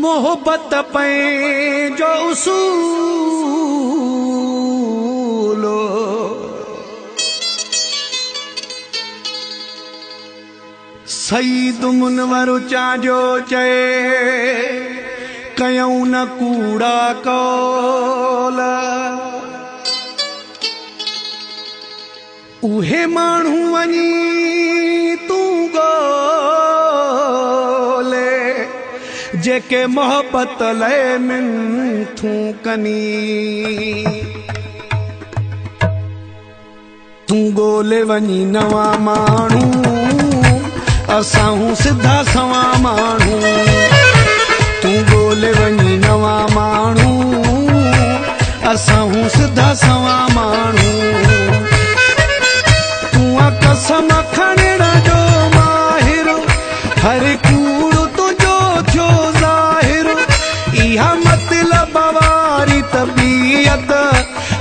मोहब्बत पे जो उसूल सईद मुनवर चाजो चए कयूं न कूड़ा कौल उहे माण्हू वञी तूं ॻोल्हे जेके मोहब्बत लाइ मिंथूं कनी तूं ॻोल्हे वञी नवां माण्हू असां सिधा सवां माण्हू तूं ॻोल्हे वञी नवां माण्हू असां सिधा सवां माण्हू कसम खणण जो माहिर हर कूड़ तुझो थियो ज़ाहिर इहा मतलब वारी तबीयत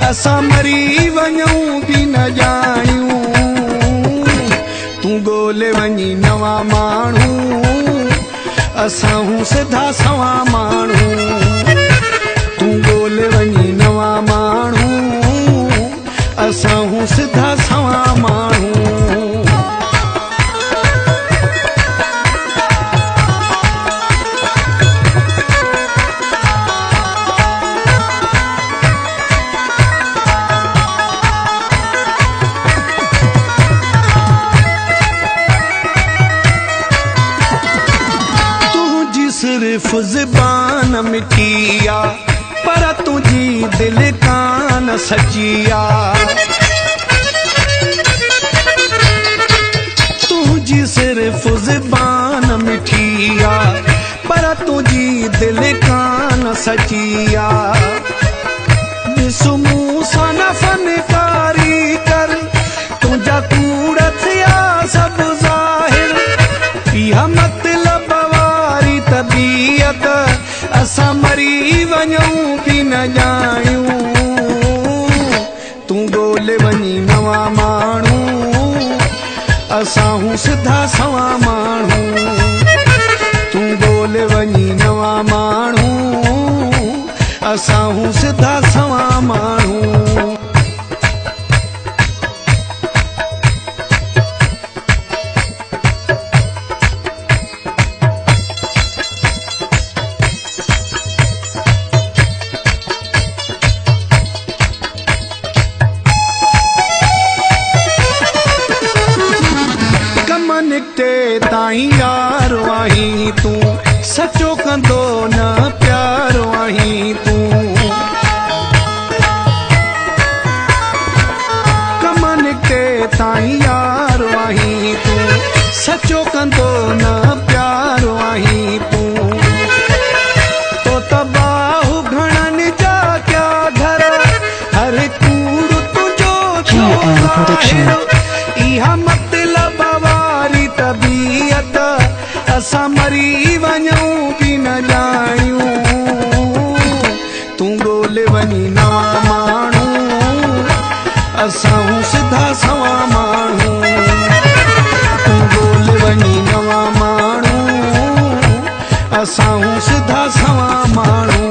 असां मरी वञूं बि न ॼाणियूं तूं ॻोल्हे वञी नवां माण्हू असां सिधा सवां माण्हू तूं ॻोल्हे वञी नवां माण्हू असां सिधा सवां माण्हू तुझी सिर्फ ज़बान मिठिया पर तुझी दिल कान सचिया तुझी सिर्फ ज़बान मिठिया पर तुझी दिल कान सचिया ॾिसु मूं सां न फनकारी कर तुंहिंजा कूड़ थिया सभु ज़ाहिर इहा मतलब वारी तबीयत असां मरी वञूं बि न ॼाणियूं तूं ॻोल्हे वञी नवां माण्हू असां सिधा सवां माण्हू तूं ॻोल्हे वञी नवां माण्हू असां सिधा सवां माण्हू निकिते ताईं यार आहीं तूं सचो कंदो न प्यार आहीं तूं कम निकिते ताईं यार आहीं तूं सचो कंदो न प्यार आहीं तूं तो तबाहु घणनि जा क्या घर हर कूड़ तुझो थियो ज़ाहिर इहा मतलब तबीयत असां मरी वञूं बि न ॼाणियूं तूं ॻोल्हे वञी नवां माण्हू असां सिधा सवां माण्हू तूं ॻोल्हे वञी नवां माण्हू असां सिधा सवां माण्हू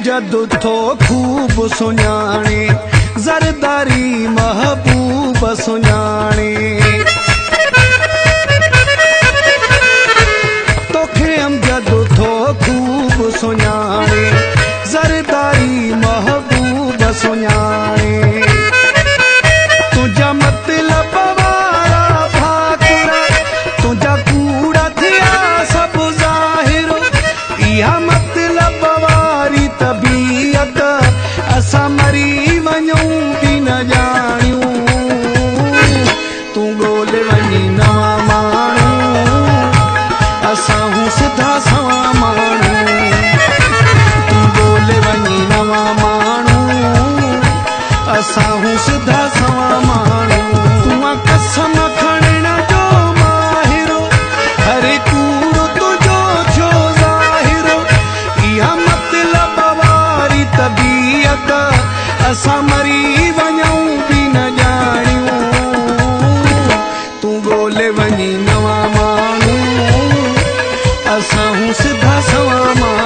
जद थो खूब सुञाणे ज़रदारी महबूब सुञाणे तोखे अमजद थो खूब सुञाणे ज़रदारी महबूब सुञाणे तुंहिंजा मतलब वारा भाकुर तुंहिंजा कूड़ थिया सभु ज़ाहिर इहा मतलब तबीयत असां असां मरी वञूं बि न ॼाणियूं तूं ॻोल्हे वञी नवां माण्हू असां हूं सिधा सवा माण्हू